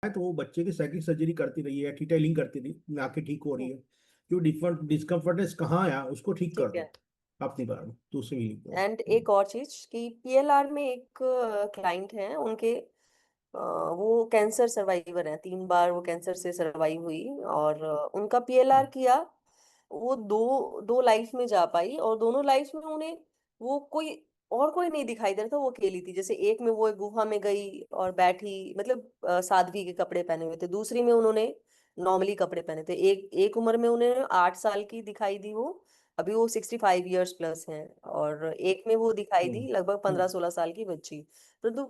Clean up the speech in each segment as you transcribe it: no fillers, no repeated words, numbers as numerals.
तो वो बच्चे की साइकिल सर्जरी करती रही है, डिटेलिंग करती रही, आंखें ठीक हो रही है। जो डिफरेंट डिस्कम्फर्टनेस कहाँ आया उसको ठीक कर ठीक है। दो अपनी बार में, तो उससे भी लिख एंड दो। एक और चीज कि पीएलआर में एक क्लाइंट है उनके, वो कैंसर सर्वाइवर है, 3 बार वो कैंसर से सर्वाइव हुई, और उनका पीएलआर किया। वो दो दो लाइफ में जा पाई, और दोनों लाइफ में उन्हें वो कोई और कोई नहीं दिखाई दे रहा था, वो अकेली थी। जैसे एक में वो एक गुफा में गई और बैठी, मतलब सादगी के कपड़े पहने हुए थे, दूसरी में उन्होंने नॉर्मली कपड़े पहने थे। एक एक उम्र में उन्हें 8 साल की दिखाई दी वो, अभी वो 65 ईयर्स प्लस हैं। और एक में वो दिखाई हम्म, दी लगभग हम्म, 15-16 साल की बच्ची। परंतु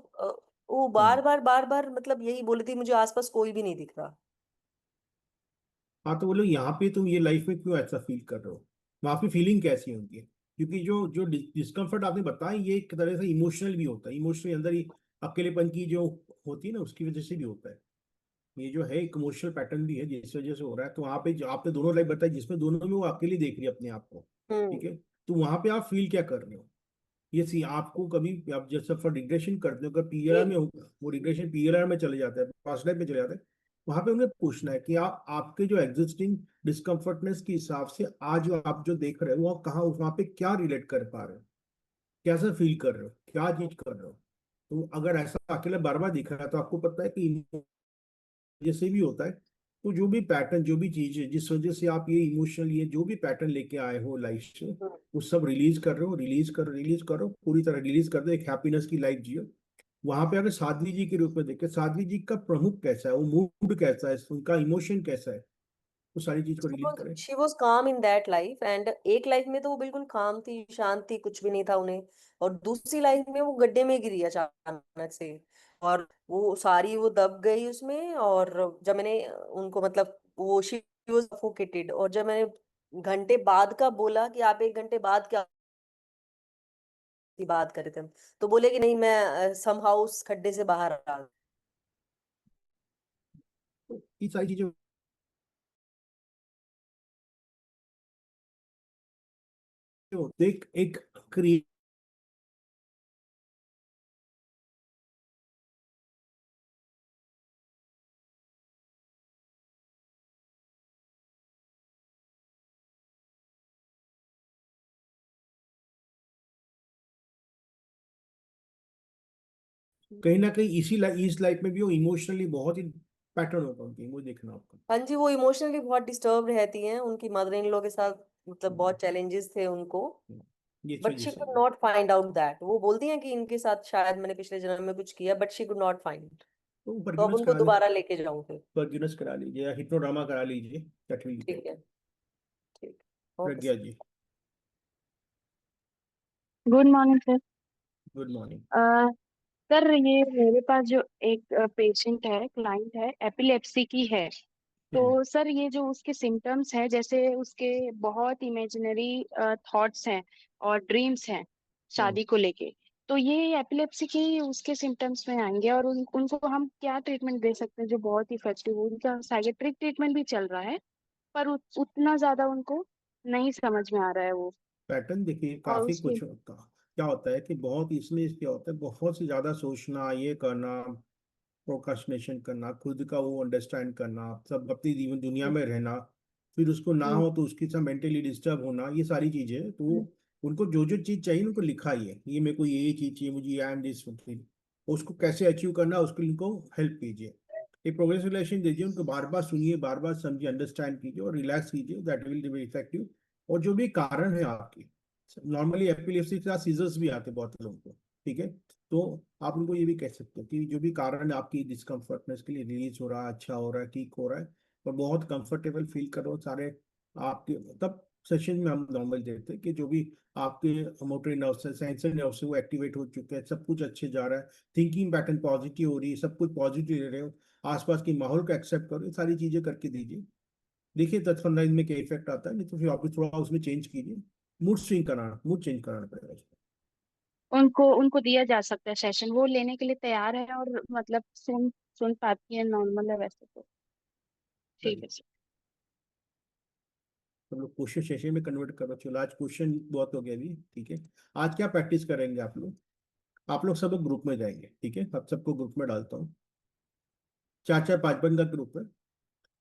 वो हम्म। बार बार मतलब यही बोली थी, मुझे आसपास कोई भी नहीं दिख रहा। हाँ, तो बोलो यहाँ पे तुम ये लाइफ में क्यों ऐसा फील कर रहे हो, वहाँ पे फीलिंग कैसी होंगी? क्योंकि जो जो डिस्कम्फर्ट आपने बताया, ये एक तरह से इमोशनल भी होता है, इमोशनल अंदर ही अकेलेपन की जो होती है ना, उसकी वजह से भी होता है। ये जो है एक इमोशनल पैटर्न भी है जिस वजह से हो रहा है। तो वहाँ पे जो आपने दोनों लाइफ बताई जिसमें दोनों में वो अकेले देख रही है अपने आप को, हम्म। ठीक है, तो वहाँ पे आप फील क्या कर रहे हो? ये सी आपको कभी, आप जैसे फॉर रिग्रेशन करते हो, अगर पीएलआर में होगा वो रिग्रेशन पीएलआर में चले जाता है, पास्ट लाइफ में चले जाता है, वहां पे उन्हें पूछना है कि आप आपके जो एग्जिस्टिंग डिस्कम्फर्टनेस के हिसाब से आज जो आप जो देख रहे हो वो कहाँ, वहां पे क्या रिलेट कर पा रहे हो, कैसा फील कर रहे हो, क्या चीज कर रहे हो? तो अगर ऐसा अकेला बार बार दिख रहा है तो आपको पता है कि जैसे भी होता है। तो जो भी पैटर्न, जो भी चीज है जिस वजह से आप ये इमोशनल, ये जो भी पैटर्न लेके आए हो लाइफ से, हम्म। वो सब रिलीज कर रहे हो, रिलीज करो, पूरी तरह रिलीज कर दो, एक हैप्पीनेस की लाइफ जियो। वहां पे अगर साध्वी जी के रूप में देखे, साध्वी जी का प्रमुख कैसा है, वो मूड कैसा है, उनका इमोशन कैसा है, वो सारी चीज को रिलीज करें। शी वॉज काम इन दैट लाइफ, एंड एक लाइफ में तो वो बिल्कुल काम थी, शांत थी, कुछ भी नहीं था उन्हें। और दूसरी लाइफ में वो गड्ढे में गिरी अचानक से, और वो सारी वो दब गई उसमें। और जब मैंने उनको, मतलब वो शी वॉज सफोकेटेड, और जब मैंने घंटे बाद का बोला कि आप 1 घंटे बाद क्या की बात कर रहे थे हम, तो बोले कि नहीं, मैं समहाउ उस खड्डे से बाहर आ। तो ये सारी चीजें एक एक क्रिएट, कहीं ना कहीं इस लाइफ में भी वो इमोशनली बहुत ही पैटर्न होता है उनकी, वो देखना आपको। हाँ जी, वो इमोशनली बहुत डिस्टर्ब रहती हैं, उनकी मदर इन लॉ के साथ मतलब बहुत चैलेंजेस थे उनको। ये इस बट वजह शी से कुड भी। नॉट फाइंड आउट दैट, वो बोलती हैं कि इनके साथ शायद मैंने पिछले जन्म में कुछ किया, but she could not find. तो तो अब फॉरगिवनेस उनको करा ले, दोबारा लेके जाऊं फिर। फॉरगिवनेस करा लीजिए या हिप्नोड्रामा करा लीजिए, दैट विल ठीक हेल्प। है। ठीक। Okay Pragya sir. जी, good morning sir. Good morning. Sir ये मेरे पास जो एक पेशेंट है, क्लाइंट है, एपिलेप्सी की है। तो हम्म, सर ये जो उसके सिम्टम्स हैं, जैसे उसके बहुत इमेजिनरी थॉट्स हैं और ड्रीम्स हैं हम्म। शादी को लेके। तो ये एपिलेप्सी की उसके सिम्टम्स में आएंगे, और उनको हम क्या ट्रीटमेंट दे सकते हैं जो बहुत इफेक्टिव हो? उनका साइकेट्रिक ट्रीटमेंट भी चल रहा है, पर उतना ज्यादा उनको नहीं समझ में आ रहा है वो। पैटर्न देखिए और काफी उसके कुछ होता, क्या होता है कि बहुत, इसलिए क्या होता है, बहुत से ज्यादा सोचना, ये करना, प्रोक्रास्टिनेशन करना, खुद का वो अंडरस्टैंड करना, सब अपनी जीवन दुनिया में रहना, फिर उसको ना हम्म, हो तो उसके साथ मेंटली डिस्टर्ब होना, ये सारी चीजें तो हम्म, उनको जो जो चीज चाहिए उनको लिखा ही है, ये मेरे को ये चीज चाहिए, मुझे आई एम दिस, उसको कैसे अचीव करना उसके लिए उनको हेल्प कीजिए, एक प्रोग्रेस रिलेशन दीजिए उनको, बार बार सुनिए, बार बार समझिए, अंडरस्टैंड कीजिए और रिलैक्स कीजिए, दैट विल बी इफेक्टिव। और जो भी कारण है आपके, नॉर्मली एपिलेप्सी के साथ सीजर्स भी आते हैं बहुत लोगों को, ठीक है, तो आप उनको ये भी कह सकते हो कि जो भी कारण है आपकी डिस्कम्फर्टनेस के लिए, रिलीज हो रहा है, अच्छा हो रहा है, ठीक हो रहा है, और बहुत कंफर्टेबल फील करो सारे आपके, तब सेशन में हम नॉर्मल देते हैं कि जो भी आपके मोटरी नर्व्स है, सेंसरी नर्व्स है, वो एक्टिवेट हो चुके हैं, सब कुछ अच्छे जा रहा है, थिंकिंग पैटर्न पॉजिटिव हो रही है, सब कुछ पॉजिटिव ले रहे हो, आसपास के माहौल को एक्सेप्ट करो, ये सारी चीजें करके दीजिए। देखिए 10-15 दिन में क्या इफेक्ट आता है, नहीं तो फिर आप थोड़ा उसमें चेंज कीजिए, मूड चेंज कराना पड़ेगा उसको। उनको उनको दिया जा सकता है सेशन, वो लेने के लिए तैयार है, और मतलब सुन सुन पाती है, नॉर्मल है वैसे तो। ठीक चलिए, है सर। हम लोग क्वेश्चन सेशन में कन्वर्ट करो, चलो आज क्वेश्चन बहुत हो गया अभी, ठीक है। आज क्या प्रैक्टिस करेंगे आप लोग, आप लोग सब ग्रुप में जाएंगे, ठीक है, अब सबको ग्रुप में डालता हूँ। 4-4 5-5 का ग्रुप है।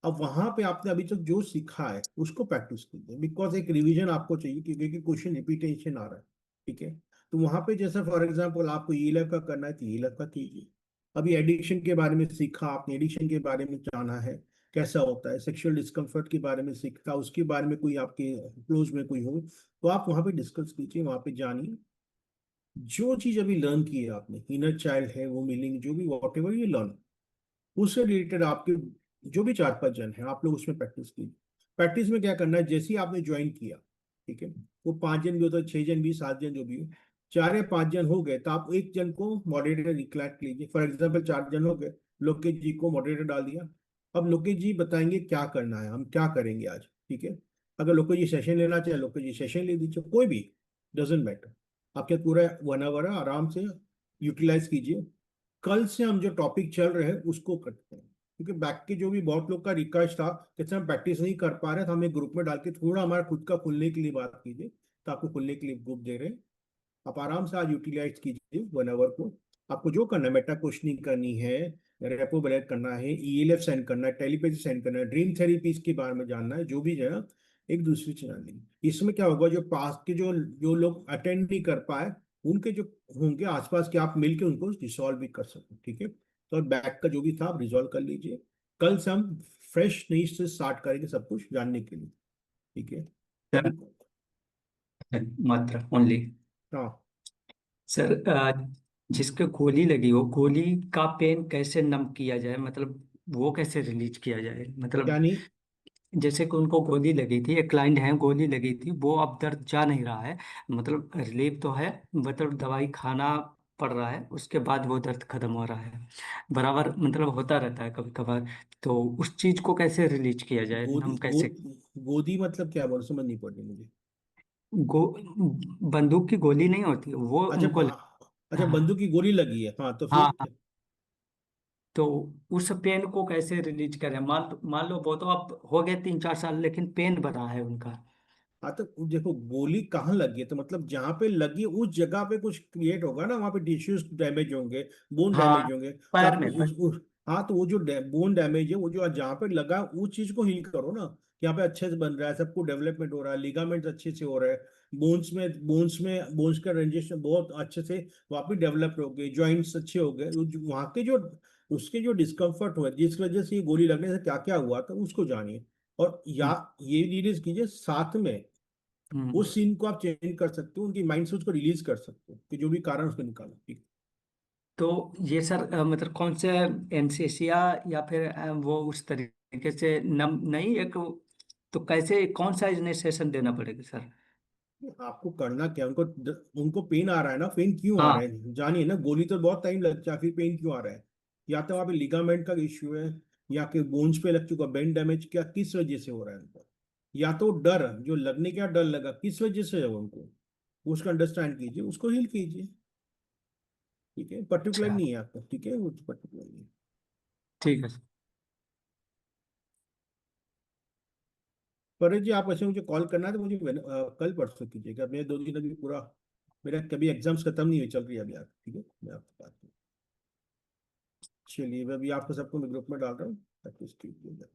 अब वहां पे आपने अभी तक जो सीखा है उसको प्रैक्टिस कीजिए, बिकॉज एक रिवीजन आपको चाहिए क्योंकि क्वेश्चन रिपीटेशन आ रहा है। ठीक है, तो वहां पे जैसे फॉर एग्जांपल आपको ई लेव का करना है तो ई लेव का कीजिए। अभी एडिक्शन के बारे में सीखा आपने, एडिक्शन के बारे में जाना है कैसा होता है, सेक्सुअल डिस्कम्फर्ट के बारे में सीखा, उसके बारे में कोई आपके क्लोज में कोई हो तो आप वहां पे डिस्कस कीजिए, वहां पे जानिए। जो चीज अभी लर्न की है आपने, इनर चाइल्ड है वो मिलिंग, जो भी वॉट एवर यू लर्न, उससे रिलेटेड आपके जो भी 4-5 जन है आप लोग उसमें प्रैक्टिस कीजिए। प्रैक्टिस में क्या करना है, जैसे ही आपने ज्वाइन किया, ठीक है, वो 5 जन भी होता है, 6 जन भी, 7 जन जो भी हो, 4 या 5 जन हो गए तो आप एक जन को मॉडरेटर रिक्लेक्ट लीजिए। फॉर एग्जाम्पल 4 जन हो गए, लोकेश जी को मॉडरेटर डाल दिया। अब लोकेश जी बताएंगे क्या करना है, हम क्या करेंगे आज। ठीक है, अगर लोकेश जी सेशन लेना चाहे लोकेश जी सेशन ले दीजिए, कोई भी, डजेंट मैटर। आपके पूरा 1 आवर है, आराम से यूटिलाइज कीजिए। कल से हम जो टॉपिक चल रहे हैं उसको करते हैं, क्योंकि बैक के जो भी बहुत लोग का रिक्वेस्ट था कि हम प्रैक्टिस नहीं कर पा रहे तो हमें ग्रुप में डाल के थोड़ा हमारा खुद का खुलने के लिए बात कीजिए, तो आपको खुलने के लिए ग्रुप दे रहे हैं। आप आराम से आज यूटिलाइज कीजिए 1 आवर को। आपको जो करना है, मेटा क्वेश्चनिंग करनी है, रेपो बैलेट करना है, ईएलएफ सेंड करना है, टेलीपैथी सेंड करना है, ड्रीम थेरेपीज के बारे में जानना है, जो भी है एक दूसरे चैनल नहीं। इसमें क्या होगा, जो पास के जो जो लोग अटेंड नहीं कर पाए उनके जो होंगे आसपास के, आप मिलके उनको रिसॉल्व भी कर सकते। ठीक है, तो बैक का जो भी था आप रिजॉल्व कर लीजिए। कल से हम फ्रेश नई से स्टार्ट करेंगे सब कुछ जानने के लिए। ठीक है, तो सर अभी मात्र ओनली। हाँ, सर जिसके गोली लगी हो, गोली का पेन कैसे नम किया जाए, मतलब वो कैसे रिलीज किया जाए, मतलब यानी जैसे कि उनको गोली लगी थी, एक क्लाइंट है, गोली लगी थी, वो अब दर्द जा नहीं रहा है, मतलब रिलीफ तो है, मतलब दवाई खाना पड़ रहा है, उसके बाद वो दर्द खत्म हो रहा है, बराबर मतलब होता रहता है कभी कभार। तो उस चीज को कैसे रिलीज किया जाए, गोदी हम कैसे गोदी मतलब क्या बोल, समझ नहीं पड़ी मुझे। गो बंदूक की गोली नहीं होती वो अच्छा उनको अच्छा, हाँ बंदूक की गोली लगी है, हाँ तो हाँ फिर हाँ। तो उस पेन को कैसे रिलीज करें, मान लो वो तो अब हो गए 3-4 साल, लेकिन पेन बना है उनका। हाँ तो देखो गोली कहाँ लगी है, तो मतलब जहाँ पे लगी है, उस जगह पे कुछ क्रिएट होगा ना, वहाँ पे टिश्यूज डैमेज होंगे, बोन हाँ डैमेज होंगे, तो पैर आपको में हाँ तो वो जो बोन डैमेज है, वो जो जहाँ पे लगा है, उस चीज को हील करो ना। यहाँ पे अच्छे से बन रहा है, सबको डेवलपमेंट हो रहा है, लिगामेंट अच्छे से हो रहा है, बोन्स का रेंजेस बहुत अच्छे से वहाँ पे डेवलप हो गए, ज्वाइंट्स अच्छे हो गए, वहाँ के जो उसके जो डिस्कम्फर्ट हुआ जिस वजह से ये गोली लगने से क्या क्या हुआ था उसको जानिए। और या ये रिलीज कीजिए साथ में, हम्म। उस सीन को आप चेंज कर सकते हो, उनकी माइंड से उसको रिलीज कर सकते हो कि जो भी कारण उसको निकालो। ठीक तो ये सर मतलब कौन से एनसीसिया या फिर वो उस तरीके से नम नहीं एक, तो कैसे कौन सा इनिशिएशन देना पड़ेगा सर। है, आपको करना क्या, उनको पेन आ रहा है ना, पेन क्यों आ रहा हाँ है जानिए ना, गोली तो बहुत टाइम लगता है, फिर पेन क्यों आ रहा है, या तो वहाँ पे लिगामेंट का इश्यू है, या कि बोन्स पे लग चुका, बेन डैमेज क्या किस वजह से हो रहा है उनको, या तो डर जो लगने का डर लगा किस वजह से है उनको, उसका अंडरस्टैंड कीजिए, उसको हील कीजिए। ठीक है, पर्टिकुलर अच्छा नहीं है आपको, ठीक है, वो पर्टिकुलर नहीं है। ठीक है सर। पर जी आप ऐसे मुझे कॉल करना है तो मुझे कल परसों कीजिएगा, मेरे 2 दिन अभी पूरा, मेरा कभी एग्जाम्स खत्म नहीं हुई चल रही है अभी आप। ठीक है, मैं आपको बात करूँ। चलिए मैं अभी आपको सबको मैं ग्रुप में डाल रहा हूँ, प्रैक्टिस कीजिएगा।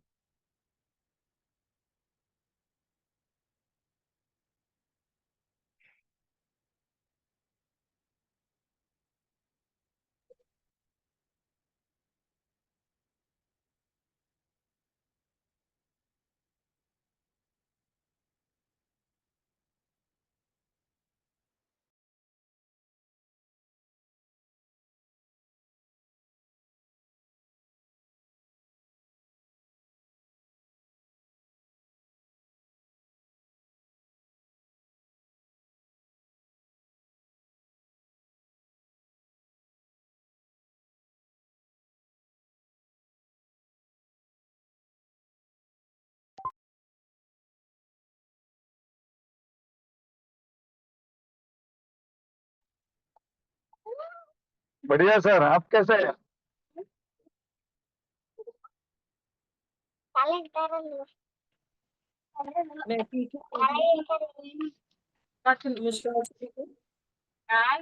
बढ़िया सर, आप कैसे हैं? मैं ठीक हूँ।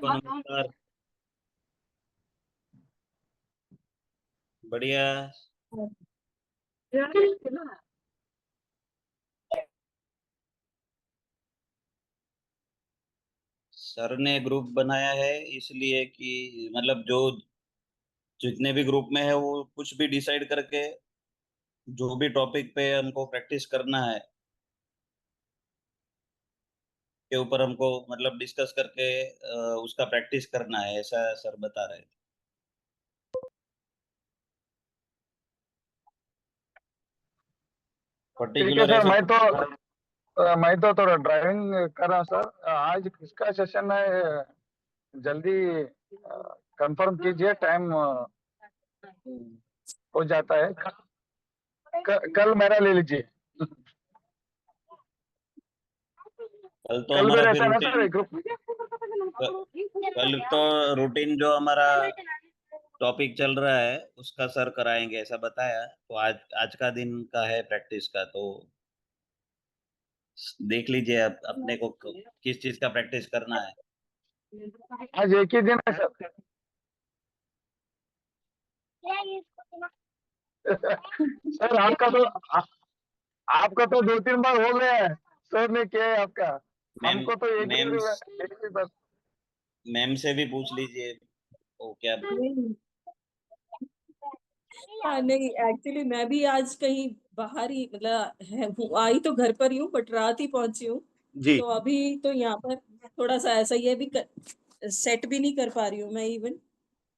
नमस्कार। बढ़िया। सर ने ग्रुप बनाया है इसलिए कि मतलब जो जितने भी ग्रुप में है वो कुछ भी डिसाइड करके जो भी टॉपिक पे हमको प्रैक्टिस करना है के ऊपर हमको मतलब डिस्कस करके उसका प्रैक्टिस करना है, ऐसा सर बता रहे थे। ठीक है पर्टिकुलर सर, ऐसा मैं तो थोड़ा ड्राइविंग कर रहा हूँ सर। आज किसका सेशन है, जल्दी कंफर्म कीजिए, टाइम हो जाता है। कल मेरा ले लीजिए। कल तो कल भी हमारा फिर रहता है ना सर रूटीन, एक ग्रुप? कल तो रूटीन जो हमारा टॉपिक चल रहा है उसका सर कराएंगे ऐसा बताया। तो आज आज का दिन का है प्रैक्टिस का, तो देख लीजिए आप अपने को किस चीज का प्रैक्टिस करना है। आज एक ही दिन है सर। सर आपका तो 2-3 बार हो गया है, सर ने किया है आपका। मैम हमको तो मैम एक ही बार। मैम से भी पूछ लीजिए वो क्या। नहीं, हाँ नहीं, एक्चुअली मैं भी आज कहीं बाहर ही मतलब आई तो घर पर ही हूँ, बट रात ही पहुंची हूँ। जी तो अभी तो यहाँ पर थोड़ा सा ऐसा ही है, अभी सेट भी नहीं कर पा रही हूँ मैं इवन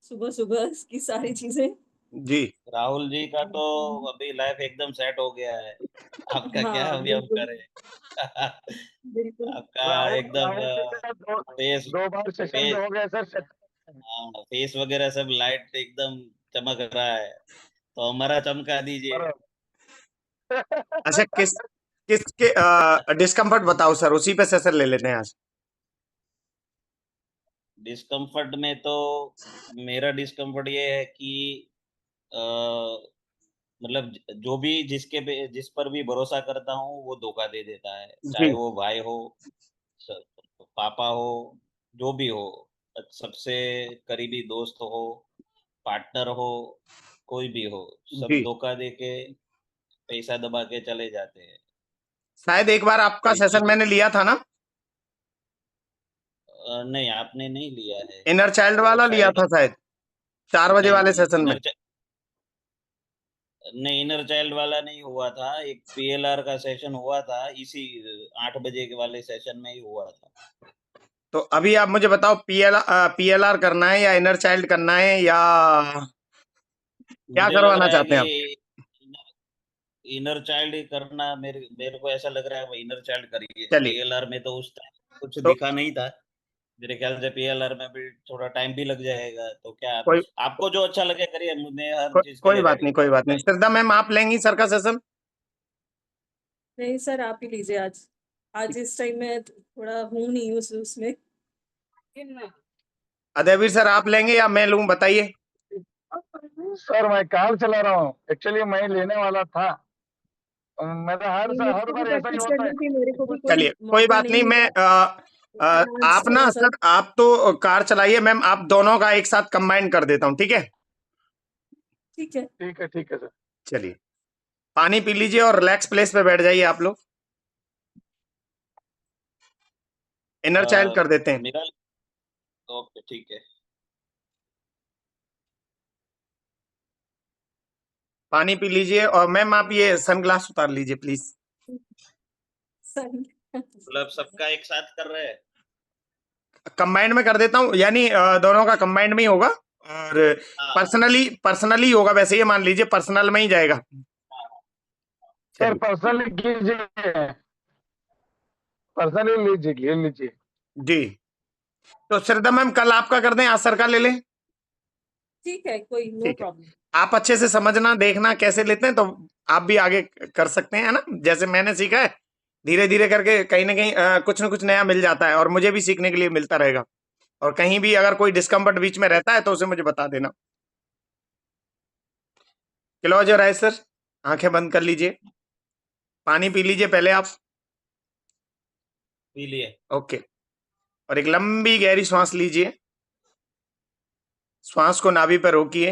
सुबह सुबह की सारी चीजें। जी राहुल जी का तो अभी लाइफ एकदम सेट हो गया है, आपका क्या हाँ अभी हम बिल्कुल करें। बिल्कुल। आपका एकदम राहुल जी का फेस 2 बार सेशन फेस में हो गया सर। फेस वगैरह सब लाइट एकदम चमक रहा है, तो हमारा चमका दीजिए। अच्छा, किसके डिस्कम्फर्ट बताओ सर, उसी पे सेशन ले लेते हैं आज। डिस्कम्फर्ट में तो मेरा डिस्कम्फर्ट ये है कि अ, मतलब जो भी जिस पर भी भरोसा करता हूँ वो धोखा दे देता है, चाहे जी वो भाई हो, स- पापा हो, जो भी हो, सबसे करीबी दोस्त हो, पार्टनर हो, कोई भी हो, सब जी, धोखा दे के पैसा दबा के चले जाते हैं। शायद एक बार आपका कोई सेशन चीज मैंने लिया था ना, नहीं आपने नहीं लिया है। इनर चाइल्ड वो वाला लिया शायद था शायद, 4 बजे नहीं वाले नहीं सेशन में। इनर चाइल्ड वाला नहीं हुआ था, एक पीएलआर का सेशन हुआ था इसी 8 बजे के वाले सेशन में ही हुआ था। तो अभी आप मुझे बताओ, पीएलआर करना है या इनर चाइल्ड करना है, या क्या मुझे लग करवाना रहा है चाहते हैं आप? कि इनर चाइल्ड ही करना, मेरे मेरे को ऐसा लग रहा है इनर चाइल्ड करिए। चलिए, पीएलआर में तो उस टाइम कुछ तो दिखा नहीं था, मेरे ख्याल से पीएलआर में भी थोड़ा टाइम भी लग जाएगा, तो क्या कोई आपको जो अच्छा लगे करिए, मैं हर चीज के कोई लिए बात रेडी नहीं, हूँ। कोई बात नहीं। श्रद्धा मैम, आप लेंगी सर का सेशन? नहीं सर, आप ही लीजिए आज। आज इस टाइम में थोड़ा हूँ नहीं उसमें। अदयवीर सर, आप लेंगे या मैं लूं, बताइए। सर मैं कार चला रहा हूँ, एक्चुअली मैं लेने वाला था। मेरा नहीं, हर मुझको भी बार ऐसा ही प्रैक्टिस होता करनी है। थी, मेरे को भी कोई चलिए, कोई मौका बात नहीं नहीं। मिला। आज आप ना थोड़ा सा सर, आप तो कार चलाइए, मैम आप दोनों का एक साथ कंबाइन कर देता हूँ, ठीक है? ठीक है। ठीक है सर। चलिए, पानी पी लीजिए और रिलैक्स प्लेस पे बैठ जाइए आप लोग। इनर चाइल्ड कर देते हैं। मेरा ओके ठीक है। पानी पी लीजिए, और मैम आप ये सनग्लास उतार लीजिए प्लीज। सर मतलब सबका एक साथ कर रहे हैं। कंबाइंड में कर देता हूँ, यानी दोनों का कंबाइंड में ही होगा, और हाँ पर्सनली होगा, वैसे ये मान लीजिए पर्सनल में ही जाएगा। सर चलिए, पर्सनली कीजिए, पर्सनली ले लीजिए। जी। तो श्रद्धा मैम, कल आपका कर दें, आज सर का ले लें? ठीक है, कोई नो ठीक है, प्रॉब्लम। आप अच्छे से समझना, देखना कैसे लेते हैं, तो आप भी आगे कर सकते हैं, है ना? जैसे मैंने सीखा है, धीरे धीरे करके कहीं ना कहीं कुछ ना कुछ नया मिल जाता है, और मुझे भी सीखने के लिए मिलता रहेगा। और कहीं भी अगर कोई डिस्कम्फर्ट बीच में रहता है तो उसे मुझे बता देना। क्लोज योर आइज सर, आंखें बंद कर लीजिए, पानी पी लीजिए पहले आप। पी लिए। ओके, और एक लंबी गहरी सांस लीजिए, श्वास को नाभि पर रोकिए,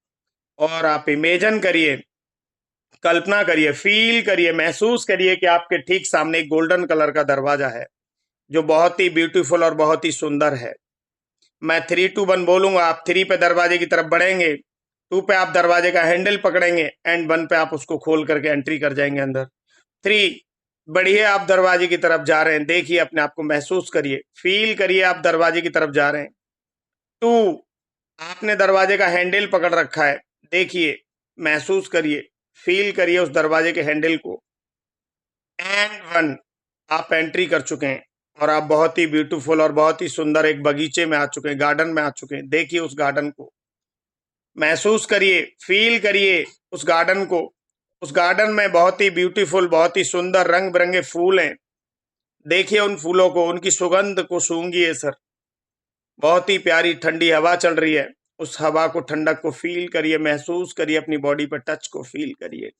और आप इमेजिन करिए, कल्पना करिए, फील करिए, महसूस करिए कि आपके ठीक सामने एक गोल्डन कलर का दरवाजा है जो बहुत ही ब्यूटीफुल और बहुत ही सुंदर है। मैं 3, 2, 1 बोलूंगा, आप 3 पे दरवाजे की तरफ बढ़ेंगे, 2 पे आप दरवाजे का हैंडल पकड़ेंगे एंड 1 पे आप उसको खोल करके एंट्री कर जाएंगे अंदर। 3, बढ़िए, आप दरवाजे की तरफ जा रहे हैं, देखिए, अपने आप को महसूस करिए, फील करिए, आप दरवाजे की तरफ जा रहे हैं। 2, आपने दरवाजे का हैंडल पकड़ रखा है, देखिए, महसूस करिए, फील करिए उस दरवाजे के हैंडल को। एंड 1, आप एंट्री कर चुके हैं और आप बहुत ही ब्यूटीफुल और बहुत ही सुंदर एक बगीचे में आ चुके हैं, गार्डन में आ चुके हैं। देखिए उस गार्डन को, महसूस करिए, फील करिए उस गार्डन को। उस गार्डन में बहुत ही ब्यूटीफुल, बहुत ही सुंदर रंग बिरंगे फूल हैं। देखिए उन फूलों को, उनकी सुगंध को सूंघिए सर। बहुत ही प्यारी ठंडी हवा चल रही है, उस हवा को, ठंडक को फील करिए, महसूस करिए, अपनी बॉडी पर टच को फील करिए।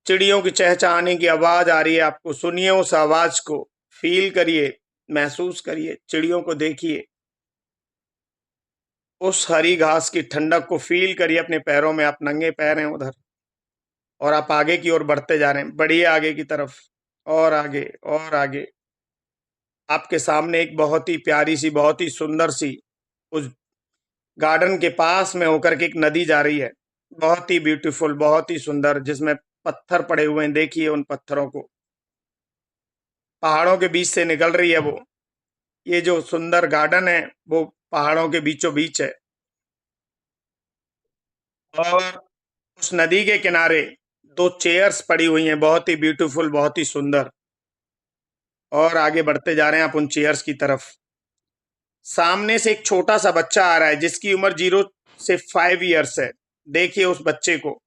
चिड़ियों की चहचहाने की आवाज आ रही है आपको, सुनिए उस आवाज को, फील करिए, महसूस करिए, चिड़ियों को देखिए, उस हरी घास की ठंडक को फील करिए अपने पैरों में। आप नंगे पैर हैं उधर और आप आगे की ओर बढ़ते जा रहे हैं, बढ़िए आगे की तरफ, और आगे और आगे। आपके सामने एक बहुत ही प्यारी सी, बहुत ही सुंदर सी, उस गार्डन के पास में होकर के एक नदी जा रही है, बहुत ही ब्यूटीफुल, बहुत ही सुंदर, जिसमें पत्थर पड़े हुए हैं। देखिए उन पत्थरों को, पहाड़ों के बीच से निकल रही है वो। ये जो सुंदर गार्डन है वो पहाड़ों के बीचों बीच है और उस नदी के किनारे 2 चेयर्स पड़ी हुई हैं, बहुत ही ब्यूटीफुल, बहुत ही सुंदर। और आगे बढ़ते जा रहे हैं आप उन चेयर्स की तरफ। सामने से एक छोटा सा बच्चा आ रहा है जिसकी उम्र 0 से 5 ईयर्स है। देखिए उस बच्चे को,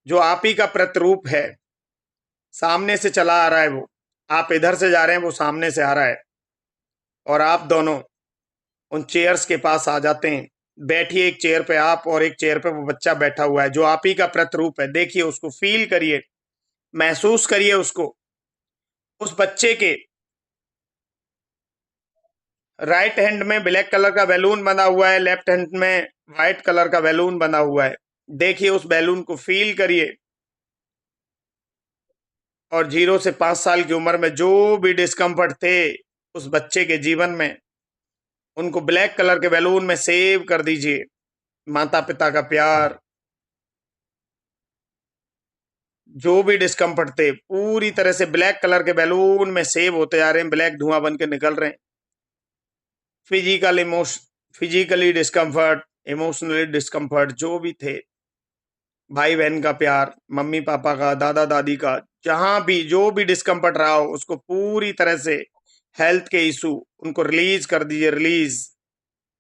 जो आप ही का प्रतिरूप है, सामने से चला आ रहा है वो। आप इधर से जा रहे हैं, वो सामने से आ रहा है और आप दोनों उन चेयर्स के पास आ जाते हैं। बैठिए एक चेयर पे आप, और एक चेयर पे वो बच्चा बैठा हुआ है जो आप ही का प्रतिरूप है। देखिए उसको, फील करिए, महसूस करिए उसको। उस बच्चे के राइट हैंड में ब्लैक कलर का बैलून बंधा हुआ है, लेफ्ट हैंड में व्हाइट कलर का बैलून बंधा हुआ है। देखिए उस बैलून को, फील करिए। और 0 से 5 साल की उम्र में जो भी डिस्कम्फर्ट थे उस बच्चे के जीवन में, उनको ब्लैक कलर के बैलून में सेव कर दीजिए। माता पिता का प्यार, जो भी डिस्कम्फर्ट थे, पूरी तरह से ब्लैक कलर के बैलून में सेव होते जा रहे हैं, ब्लैक धुआं बन के निकल रहे हैं। फिजिकली डिस्कम्फर्ट, इमोशनली डिस्कम्फर्ट, जो भी थे, भाई बहन का प्यार, मम्मी पापा का, दादा दादी का, जहां भी जो भी डिस्कम्फर्ट रहा हो, उसको पूरी तरह से, हेल्थ के इशू, उनको रिलीज कर दीजिए। Release,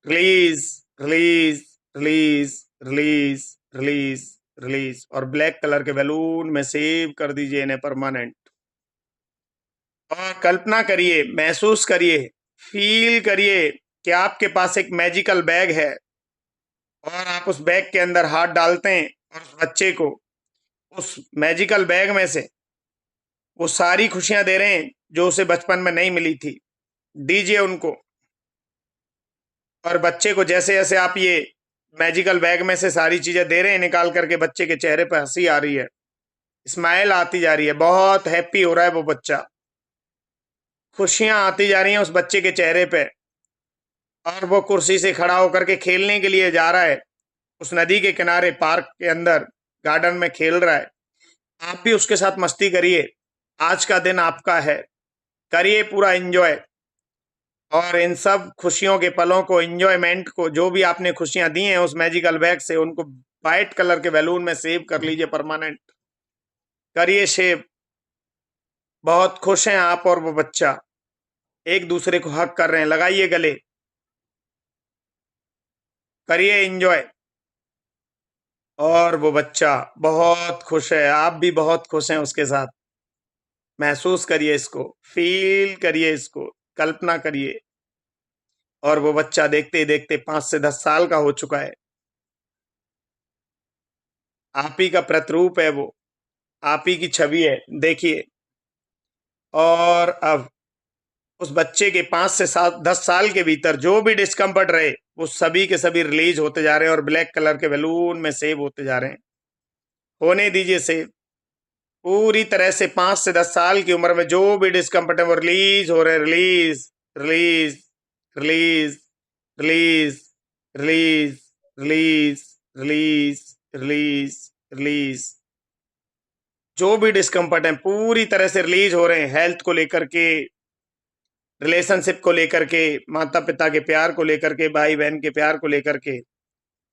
release, release, release, release, release, release, और ब्लैक कलर के बैलून में सेव कर दीजिए इन्हें परमानेंट। और कल्पना करिए, महसूस करिए, फील करिए कि आपके पास एक मैजिकल बैग है और आप उस बैग के अंदर हाथ डालते हैं और उस बच्चे को उस मैजिकल बैग में से वो सारी खुशियां दे रहे हैं जो उसे बचपन में नहीं मिली थी। दीजिए उनको। और बच्चे को जैसे जैसे आप ये मैजिकल बैग में से सारी चीजें दे रहे हैं निकाल करके, बच्चे के चेहरे पर हंसी आ रही है, स्माइल आती जा रही है, बहुत हैप्पी हो रहा है वो बच्चा, खुशियां आती जा रही हैं उस बच्चे के चेहरे पे। और वो कुर्सी से खड़ा होकर के खेलने के लिए जा रहा है, उस नदी के किनारे, पार्क के अंदर, गार्डन में खेल रहा है। आप भी उसके साथ मस्ती करिए। आज का दिन आपका है, करिए पूरा एंजॉय। और इन सब खुशियों के पलों को, एंजॉयमेंट को, जो भी आपने खुशियां दी हैं उस मैजिकल बैग से, उनको व्हाइट कलर के बैलून में सेव कर लीजिए परमानेंट। करिए शेव। बहुत खुश हैं आप और वो बच्चा, एक दूसरे को हक कर रहे हैं, लगाइए गले, करिए एंजॉय। और वो बच्चा बहुत खुश है, आप भी बहुत खुश हैं उसके साथ। महसूस करिए इसको, फील करिए इसको, कल्पना करिए। और वो बच्चा देखते ही देखते 5 से 10 साल का हो चुका है। आप ही का प्रतिरूप है वो, आप ही की छवि है, देखिए। और अब उस बच्चे के 5 से 10 साल के भीतर जो भी डिस्कम्फर्ट रहे वो सभी के सभी रिलीज होते जा रहे हैं और ब्लैक कलर के बैलून में सेव होते जा रहे हैं। होने दीजिए सेव। पूरी तरह से 5 से 10 साल की उम्र में जो भी डिस्कम्फर्ट है वो रिलीज हो रहे हैं। Release release release release release release release release release. जो भी डिस्कम्फर्ट है पूरी तरह से रिलीज हो रहे हैं। हेल्थ को लेकर के, रिलेशनशिप को लेकर के, माता पिता के प्यार को लेकर के, भाई बहन के प्यार को लेकर के,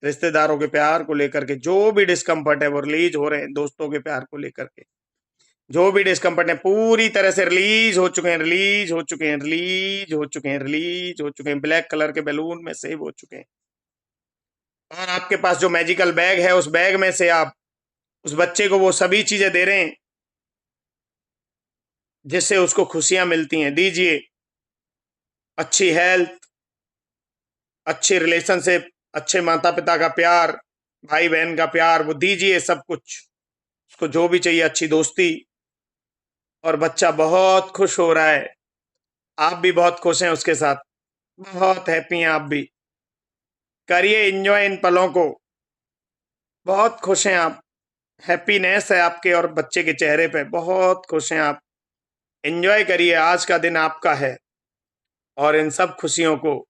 रिश्तेदारों के प्यार को लेकर के, जो भी डिस्कम्फर्ट है वो रिलीज हो रहे हैं। दोस्तों के प्यार को लेकर के जो भी डिस्कम्फर्ट है पूरी तरह से रिलीज हो चुके हैं, रिलीज हो चुके हैं, रिलीज हो चुके हैं, रिलीज हो चुके हैं। ब्लैक कलर के बैलून में सेव हो चुके हैं। और आपके पास जो मैजिकल बैग है उस बैग में से आप उस बच्चे को वो सभी चीजें दे रहे हैं जिससे उसको खुशियां मिलती हैं। दीजिए अच्छी हेल्थ, अच्छे रिलेशनशिप, अच्छे माता पिता का प्यार, भाई बहन का प्यार, वो दीजिए सब कुछ उसको जो भी चाहिए, अच्छी दोस्ती। और बच्चा बहुत खुश हो रहा है। आप भी बहुत खुश हैं उसके साथ, बहुत हैप्पी हैं आप भी। करिए एंजॉय इन पलों को। बहुत खुश हैं आप, हैप्पीनेस है आपके और बच्चे के चेहरे पे, बहुत खुश हैं आप। एंजॉय करिए, आज का दिन आपका है। और इन सब खुशियों को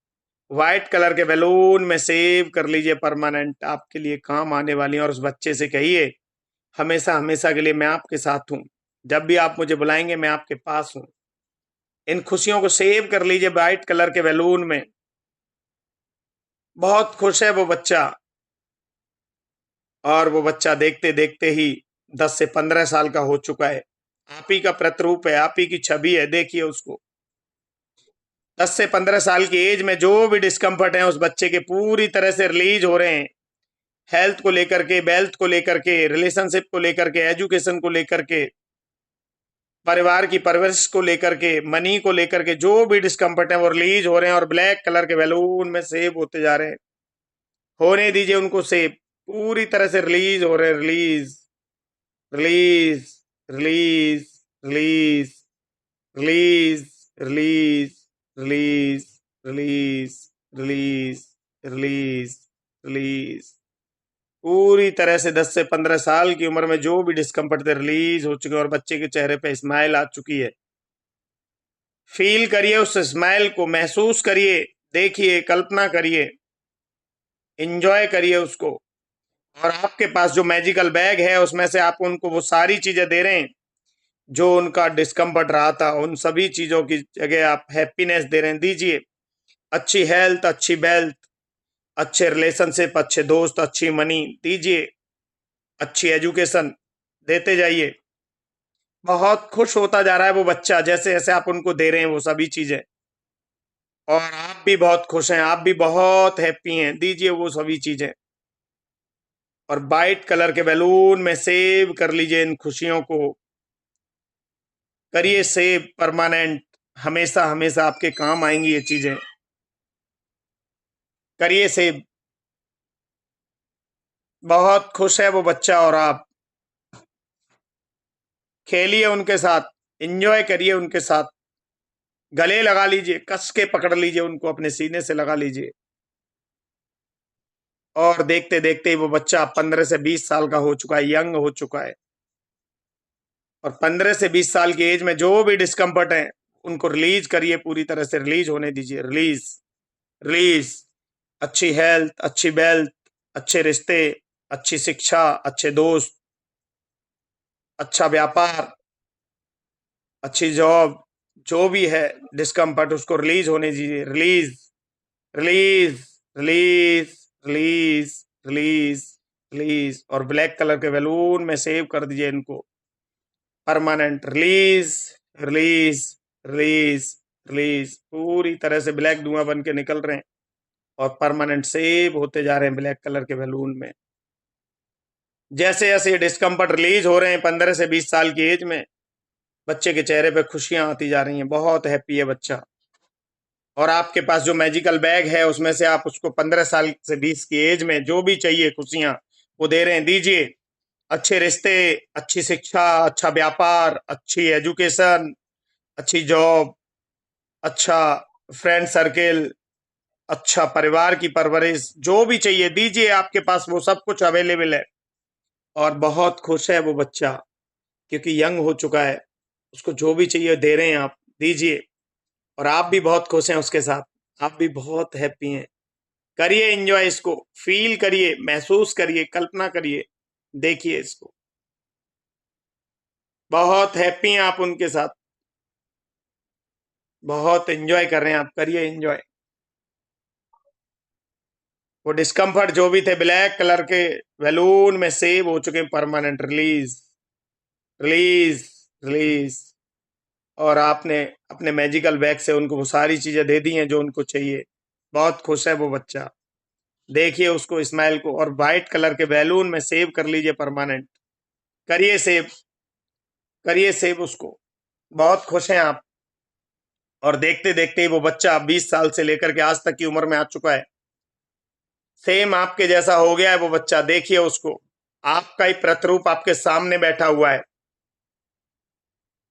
व्हाइट कलर के बैलून में सेव कर लीजिए परमानेंट, आपके लिए काम आने वाली हैं। और उस बच्चे से कहिए हमेशा हमेशा के लिए मैं आपके साथ हूं, जब भी आप मुझे बुलाएंगे मैं आपके पास हूं। इन खुशियों को सेव कर लीजिए व्हाइट कलर के बैलून में। बहुत खुश है वो बच्चा। और वो बच्चा देखते देखते ही 10 से 15 साल का हो चुका है। आप ही का प्रतिरूप है, आप ही की छवि है, देखिए उसको। 10 से 15 साल की एज में जो भी डिस्कम्फर्ट है उस बच्चे के पूरी तरह से रिलीज हो रहे हैं। हेल्थ को लेकर के, वेल्थ को लेकर के, रिलेशनशिप को लेकर के, एजुकेशन को लेकर के, परिवार की परवरिश को लेकर के, मनी को लेकर के, जो भी डिस्कम्फर्ट है वो रिलीज हो रहे हैं और ब्लैक कलर के बैलून में सेव होते जा रहे हैं। होने दीजिए उनको सेव। पूरी तरह से रिलीज हो रहे हैं। Release release release release release release release release release release release. पूरी तरह से 10 से 15 साल की उम्र में जो भी डिस्कम्फर्ट थे रिलीज हो चुके हैं और बच्चे के चेहरे पे स्माइल आ चुकी है। फील करिए उस स्माइल को, महसूस करिए, देखिए, कल्पना करिए, एंजॉय करिए उसको। और आपके पास जो मैजिकल बैग है उसमें से आप उनको वो सारी चीजें दे रहे हैं जो उनका डिस्कम्फर्ट रहा था। उन सभी चीजों की जगह आप हैप्पीनेस दे रहे हैं। दीजिए अच्छी हेल्थ, अच्छी वेल्थ, अच्छे रिलेशनशिप, अच्छे दोस्त, अच्छी मनी। दीजिए अच्छी एजुकेशन, देते जाइए। बहुत खुश होता जा रहा है वो बच्चा जैसे जैसे आप उनको दे रहे हैं वो सभी चीजें। और आप भी बहुत खुश हैं, आप भी बहुत हैप्पी हैं। दीजिए वो सभी चीजें और वाइट कलर के बैलून में सेव कर लीजिए इन खुशियों को। करिए सेव परमानेंट, हमेशा हमेशा आपके काम आएंगी ये चीजें। करिए सेव। बहुत खुश है वो बच्चा और आप। खेलिए उनके साथ, एंजॉय करिए उनके साथ। गले लगा लीजिए, कस के पकड़ लीजिए उनको, अपने सीने से लगा लीजिए। और देखते देखते ही वो बच्चा 15 से 20 साल का हो चुका है, यंग हो चुका है। और 15 से 20 साल की एज में जो भी डिस्कम्फर्ट है उनको रिलीज करिए, पूरी तरह से रिलीज होने दीजिए। Release release. अच्छी हेल्थ, अच्छी वेल्थ, अच्छे रिश्ते, अच्छी शिक्षा, अच्छे दोस्त, अच्छा व्यापार, अच्छी जॉब, जो भी है डिस्कम्फर्ट उसको रिलीज होने दीजिए। Release release release release release release. और ब्लैक कलर के बैलून में सेव कर दीजिए इनको permanent. Release release release release. पूरी तरह से ब्लैक धुआं बन के निकल रहे हैं और परमानेंट सेव होते जा रहे हैं ब्लैक कलर के बैलून में। जैसे जैसे ये डिस्कम्फर्ट रिलीज हो रहे हैं 15 से 20 साल की एज में, बच्चे के चेहरे पे खुशियां आती जा रही हैं। बहुत हैप्पी है बच्चा। और आपके पास जो मैजिकल बैग है उसमें से आप उसको 15 साल से 20 की एज में जो भी चाहिए खुशियां वो दे रहे हैं। दीजिए अच्छे रिश्ते, अच्छी शिक्षा, अच्छा व्यापार, अच्छी एजुकेशन, अच्छी जॉब, अच्छा फ्रेंड सर्किल, अच्छा परिवार की परवरिश, जो भी चाहिए दीजिए, आपके पास वो सब कुछ अवेलेबल है। और बहुत खुश है वो बच्चा, क्योंकि यंग हो चुका है, उसको जो भी चाहिए दे रहे हैं आप, दीजिए। और आप भी बहुत खुश हैं उसके साथ, आप भी बहुत हैप्पी हैं। करिए एंजॉय इसको, फील करिए, महसूस करिए, कल्पना करिए, देखिए इसको, बहुत हैप्पी हैं आप उनके साथ, बहुत एंजॉय कर रहे हैं आप, करिए एंजॉय। वो डिस्कम्फर्ट जो भी थे ब्लैक कलर के बैलून में सेव हो चुके हैं, परमानेंट रिलीज, रिलीज, रिलीज। और आपने अपने मैजिकल बैग से उनको वो सारी चीजें दे दी हैं जो उनको चाहिए। बहुत खुश है वो बच्चा, देखिए उसको स्माइल को, और व्हाइट कलर के बैलून में सेव कर लीजिए परमानेंट, करिए सेव, करिए सेव उसको, बहुत खुश हैं आप। और देखते देखते ही वो बच्चा 20 साल से लेकर के आज तक की उम्र में आ चुका है, सेम आपके जैसा हो गया है वो बच्चा, देखिए उसको, आपका ही प्रतिरूप आपके सामने बैठा हुआ है।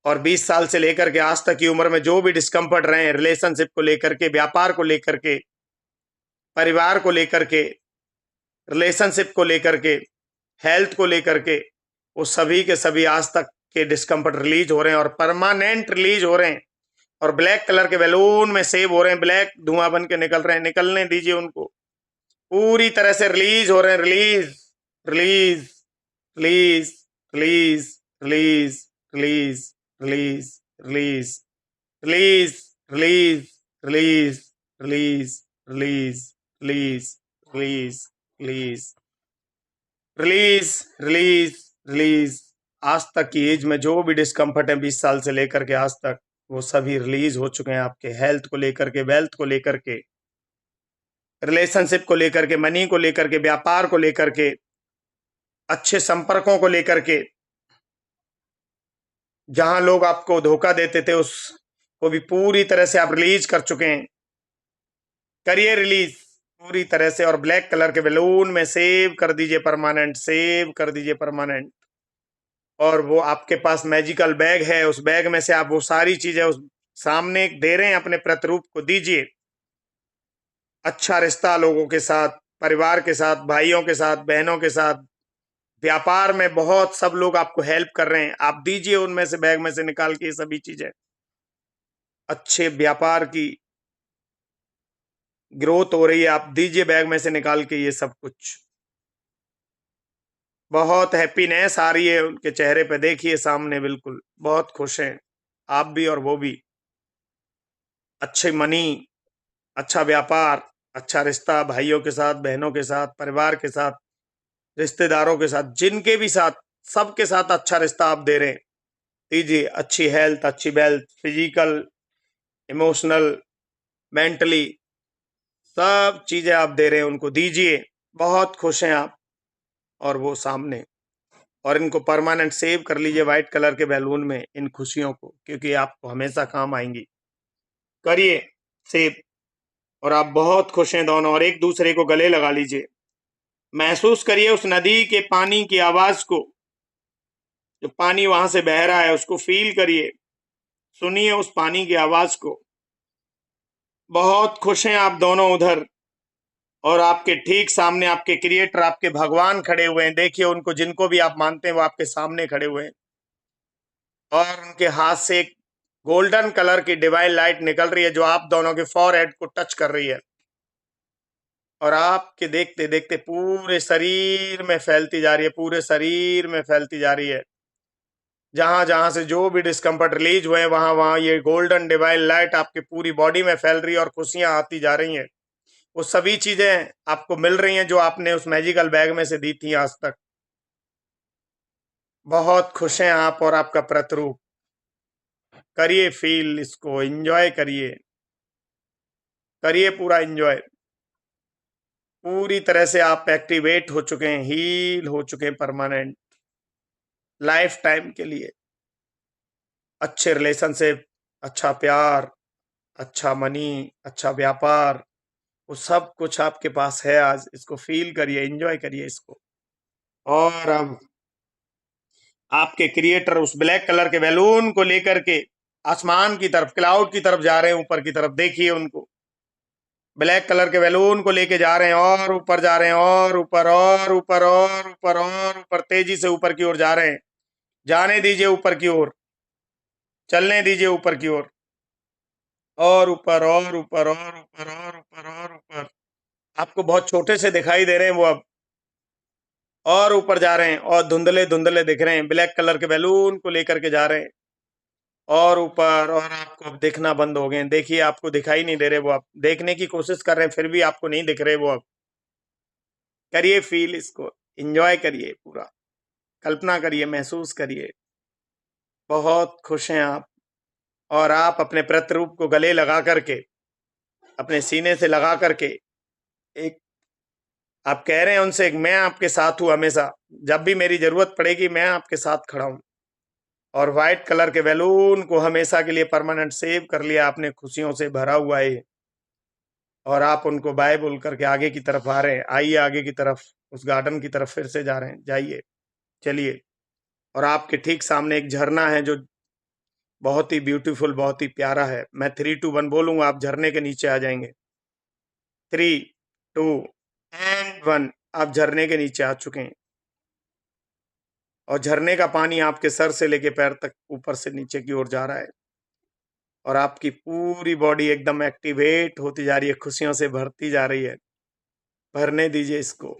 और 20 साल से लेकर के आज तक की उम्र में जो भी डिस्कम्फर्ट रहे हैं, रिलेशनशिप को लेकर के, व्यापार को लेकर के, परिवार को लेकर के, रिलेशनशिप को लेकर के, हेल्थ को लेकर के, वो सभी के सभी आज तक के डिस्कम्फर्ट रिलीज हो रहे हैं, और परमानेंट रिलीज हो रहे हैं, और ब्लैक कलर के बैलून में सेव हो रहे हैं, ब्लैक धुआं बन के निकल रहे हैं, निकलने दीजिए उनको, पूरी तरह से रिलीज हो रहे हैं, release, release, release, release, release, release, release, release, release, release, release, release, release, release, release, release, release, release, release. आज तक की एज में जो भी डिस्कम्फर्ट है 20 साल से लेकर के आज तक, वो सभी रिलीज हो चुके हैं आपके, हेल्थ को लेकर के, वेल्थ को लेकर के, रिलेशनशिप को लेकर के, मनी को लेकर के, व्यापार को लेकर के, अच्छे संपर्कों को लेकर के। जहां लोग आपको धोखा देते थे उसको भी पूरी तरह से आप रिलीज कर चुके हैं, करिए रिलीज पूरी तरह से। और ब्लैक कलर के बैलून में सेव कर दीजिए परमानेंट, सेव कर दीजिए परमानेंट। और वो आपके पास मैजिकल बैग है, उस बैग में से आप वो सारी चीजें उस सामने दे रहे हैं, अपने प्रतिरूप को दीजिए। अच्छा रिश्ता लोगों के साथ, परिवार के साथ, भाइयों के साथ, बहनों के साथ, व्यापार में बहुत सब लोग आपको हेल्प कर रहे हैं, आप दीजिए उनमें से, बैग में से निकाल के ये सभी चीजें। अच्छे व्यापार की ग्रोथ हो रही है, आप दीजिए बैग में से निकाल के ये सब कुछ। बहुत हैप्पीनेस आ रही है उनके चेहरे पे, देखिए सामने, बिल्कुल बहुत खुश हैं आप भी और वो भी। अच्छे मनी, अच्छा व्यापार, अच्छा रिश्ता, भाइयों के साथ, बहनों के साथ, परिवार के साथ, रिश्तेदारों के साथ, जिनके भी साथ, सबके साथ अच्छा रिश्ता आप दे रहे हैं, दीजिए। अच्छी हेल्थ, अच्छी वेल्थ, फिजिकल, इमोशनल, मेंटली, सब चीजें आप दे रहे हैं उनको, दीजिए। बहुत खुश हैं आप और वो सामने। और इनको परमानेंट सेव कर लीजिए व्हाइट कलर के बैलून में, इन खुशियों को, क्योंकि आपको हमेशा काम आएंगी। करिए सेव। और आप बहुत खुश हैं दोनों, और एक दूसरे को गले लगा लीजिए, महसूस करिए उस नदी के पानी की आवाज को, जो पानी वहां से बह रहा है उसको फील करिए, सुनिए उस पानी की आवाज को। बहुत खुश हैं आप दोनों उधर, और आपके ठीक सामने आपके क्रिएटर, आपके भगवान खड़े हुए हैं, देखिए उनको, जिनको भी आप मानते हैं वो आपके सामने खड़े हुए हैं। और उनके हाथ से एक गोल्डन कलर की डिवाइन लाइट निकल रही है, जो आप दोनों के फॉरहेड को टच कर रही है, और आपके देखते देखते पूरे शरीर में फैलती जा रही है, पूरे शरीर में फैलती जा रही है। जहां जहां से जो भी डिस्कम्फर्ट रिलीज हुए हैं, वहां वहां ये गोल्डन डिवाइन लाइट आपकी पूरी बॉडी में फैल रही है, और खुशियां आती जा रही हैं। वो सभी चीजें आपको मिल रही हैं जो आपने उस मैजिकल बैग में से दी थी आज तक। बहुत खुश हैं आप और आपका प्रतिरूप, करिए फील इसको, एंजॉय करिए, करिए पूरा एंजॉय। पूरी तरह से आप एक्टिवेट हो चुके हैं, हील हो चुके हैं परमानेंट, लाइफ टाइम के लिए। अच्छे रिलेशनशिप, अच्छा प्यार, अच्छा मनी, अच्छा व्यापार, वो सब कुछ आपके पास है आज। इसको फील करिए, एंजॉय करिए इसको। और अब आपके क्रिएटर उस ब्लैक कलर के बैलून को लेकर के आसमान की तरफ, क्लाउड की तरफ जा रहे हैं, ऊपर की तरफ देखिए उनको। ब्लैक कलर के बैलून को लेके जा रहे हैं और ऊपर जा रहे हैं, और ऊपर और ऊपर और ऊपर और ऊपर, तेजी से ऊपर की ओर जा रहे हैं। जाने दीजिए ऊपर की ओर, चलने दीजिए ऊपर की ओर, और ऊपर और ऊपर और ऊपर और ऊपर और ऊपर। आपको बहुत छोटे से दिखाई दे रहे हैं वो अब, और ऊपर जा रहे हैं और धुंधले धुंधले दिख रहे हैं। ब्लैक कलर के बैलून को लेकर के जा रहे हैं और ऊपर, और आपको अब देखना बंद हो गए हैं। देखिए आपको दिखाई नहीं दे रहे वो, आप देखने की कोशिश कर रहे हैं फिर भी आपको नहीं दिख रहे वो अब। करिए फील इसको, एंजॉय करिए पूरा, कल्पना करिए, महसूस करिए। बहुत खुश हैं आप, और आप अपने प्रतिरूप को गले लगा करके, अपने सीने से लगा करके, एक आप कह रहे हैं उनसे, मैं आपके साथ हूं हमेशा, जब भी मेरी जरूरत पड़ेगी मैं आपके साथ खड़ा हूं। और व्हाइट कलर के बैलून को हमेशा के लिए परमानेंट सेव कर लिया आपने, खुशियों से भरा हुआ है। और आप उनको बाय बोल करके आगे की तरफ आ रहे हैं। आइए आगे की तरफ, उस गार्डन की तरफ फिर से जा रहे हैं, जाइए, चलिए। और आपके ठीक सामने एक झरना है जो बहुत ही ब्यूटीफुल, बहुत ही प्यारा है। मैं 3, 2, 1 बोलूंगा, आप झरने के नीचे आ जाएंगे। 3, 2 एंड 1। आप झरने के नीचे आ चुके हैं, और झरने का पानी आपके सर से लेके पैर तक ऊपर से नीचे की ओर जा रहा है, और आपकी पूरी बॉडी एकदम एक्टिवेट होती जा रही है, खुशियों से भरती जा रही है। भरने दीजिए इसको,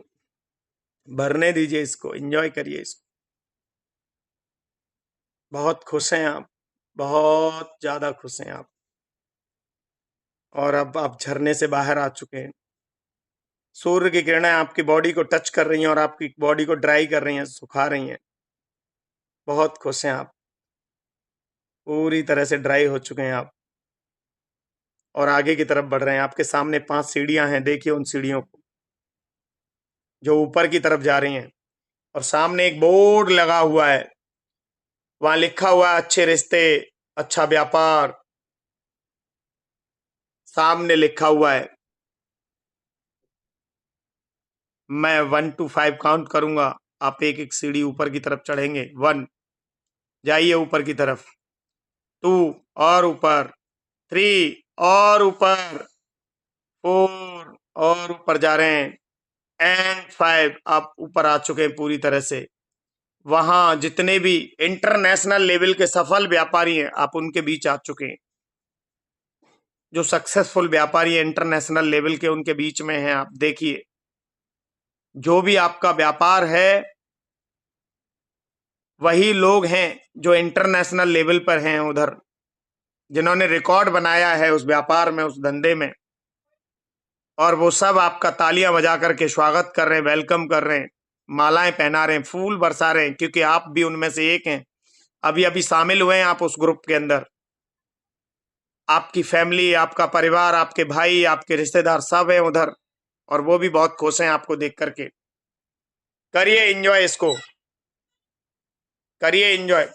भरने दीजिए इसको, एंजॉय करिए इसको। बहुत खुश हैं आप, बहुत ज्यादा खुश हैं आप। और अब आप झरने से बाहर आ चुके हैं। सूर्य की किरणें आपकी बॉडी को टच कर रही हैं और आपकी बॉडी को ड्राई कर रही हैं, सुखा रही हैं। बहुत खुश हैं आप, पूरी तरह से ड्राई हो चुके हैं आप, और आगे की तरफ बढ़ रहे हैं। आपके सामने 5 सीढ़ियां हैं, देखिए उन सीढ़ियों को जो ऊपर की तरफ जा रही हैं। और सामने एक बोर्ड लगा हुआ है, वहां लिखा हुआ है अच्छे रिश्ते, अच्छा व्यापार। सामने लिखा हुआ है, मैं 1 to 5 काउंट करूंगा, आप एक एक सीढ़ी ऊपर की तरफ चढ़ेंगे। 1, जाइए ऊपर की तरफ। 2 और ऊपर, 3 और ऊपर, 4 और ऊपर जा रहे हैं, एंड 5। आप ऊपर आ चुके हैं पूरी तरह से। वहां जितने भी इंटरनेशनल लेवल के सफल व्यापारी हैं, आप उनके बीच आ चुके हैं। जो सक्सेसफुल व्यापारी है इंटरनेशनल लेवल के, उनके बीच में हैं आप। देखिए, जो भी आपका व्यापार है वही लोग हैं जो इंटरनेशनल लेवल पर हैं उधर, जिन्होंने रिकॉर्ड बनाया है उस व्यापार में, उस धंधे में। और वो सब आपका तालियां बजा करके स्वागत कर रहे हैं, वेलकम कर रहे हैं, मालाएं पहना रहे हैं, फूल बरसा रहे हैं, क्योंकि आप भी उनमें से एक हैं। अभी अभी शामिल हुए हैं आप उस ग्रुप के अंदर। आपकी फैमिली, आपका परिवार, आपके भाई, आपके रिश्तेदार सब हैं उधर, और वो भी बहुत खुश हैं आपको देख करके। करिए एंजॉय इसको, करिए एंजॉय,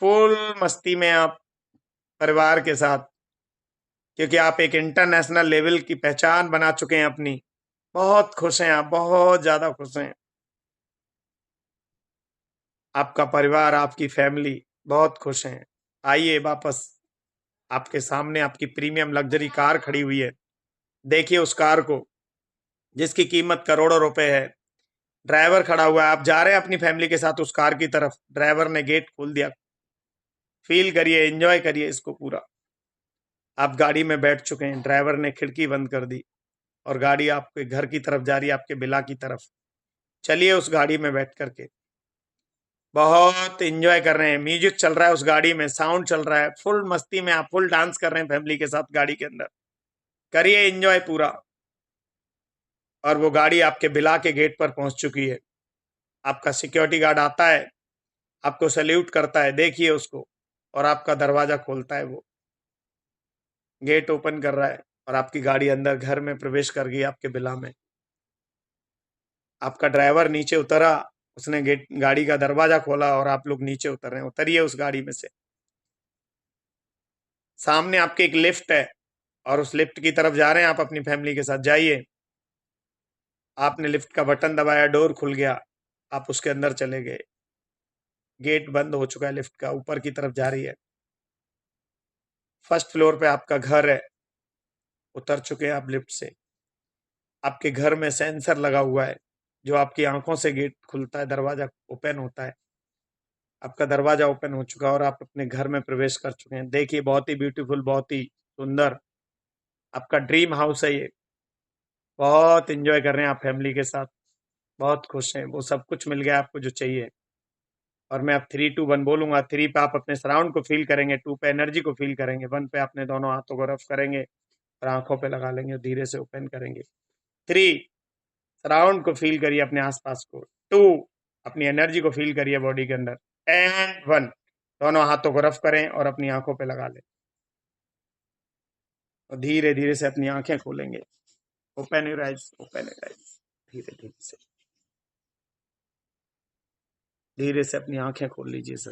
फुल मस्ती में आप परिवार के साथ, क्योंकि आप एक इंटरनेशनल लेवल की पहचान बना चुके हैं अपनी। बहुत खुश हैं आप, बहुत ज्यादा खुश हैं। आपका परिवार, आपकी फैमिली बहुत खुश हैं। आइए वापस, आपके सामने आपकी प्रीमियम लग्जरी कार खड़ी हुई है। देखिए उस कार को, जिसकी कीमत करोड़ों रुपए है। ड्राइवर खड़ा हुआ है, आप जा रहे हैं अपनी फैमिली के साथ उस कार की तरफ। ड्राइवर ने गेट खोल दिया। फील करिए, एंजॉय करिए इसको पूरा। आप गाड़ी में बैठ चुके हैं, ड्राइवर ने खिड़की बंद कर दी और गाड़ी आपके घर की तरफ जा रही है, आपके विला की तरफ। चलिए उस गाड़ी में बैठ करके, बहुत एंजॉय कर रहे हैं। म्यूजिक चल रहा है उस गाड़ी में, साउंड चल रहा है, फुल मस्ती में आप फुल डांस कर रहे हैं फैमिली के साथ गाड़ी के अंदर। करिए एंजॉय पूरा। और वो गाड़ी आपके विला के गेट पर पहुंच चुकी है। आपका सिक्योरिटी गार्ड आता है, आपको सैल्यूट करता है, देखिए उसको, और आपका दरवाजा खोलता है। वो गेट ओपन कर रहा है और आपकी गाड़ी अंदर घर में प्रवेश कर गई, आपके विला में। आपका ड्राइवर नीचे उतरा, उसने गेट गाड़ी का दरवाजा खोला और आप लोग नीचे उतर रहे हैं। उतरिए उस गाड़ी में से। सामने आपके एक लिफ्ट है और उस लिफ्ट की तरफ जा रहे हैं आप अपनी फैमिली के साथ। जाइए, आपने लिफ्ट का बटन दबाया, डोर खुल गया, आप उसके अंदर चले गए। गेट बंद हो चुका है लिफ्ट का, ऊपर की तरफ जा रही है। फर्स्ट फ्लोर पे आपका घर है, उतर चुके हैं आप लिफ्ट से। आपके घर में सेंसर लगा हुआ है, जो आपकी आंखों से गेट खुलता है, दरवाजा ओपन होता है। आपका दरवाजा ओपन हो चुका है और आप अपने घर में प्रवेश कर चुके हैं। देखिए बहुत ही ब्यूटीफुल, बहुत ही सुंदर आपका ड्रीम हाउस है ये। बहुत एंजॉय कर रहे हैं आप फैमिली के साथ, बहुत खुश हैं। वो सब कुछ मिल गया आपको जो चाहिए। और मैं अब 3 2 1 बोलूंगा। 3 पे आप अपने सराउंड को फील करेंगे, 2 पे एनर्जी को फील करेंगे, 1 पे अपने दोनों हाथों को रफ करेंगे और आंखों पे लगा लेंगे और धीरे से ओपन करेंगे। 3 सराउंड को फील करिए अपने आसपास को। 2 अपनी एनर्जी को फील करिए बॉडी के अंदर। एंड 1 दोनों हाथों को रफ करें और अपनी आंखों पे लगा लें और धीरे धीरे से अपनी आंखें खोलेंगे। Open your eyes, open your eyes. धीरे से अपनी आंखें खोल लीजिए sir.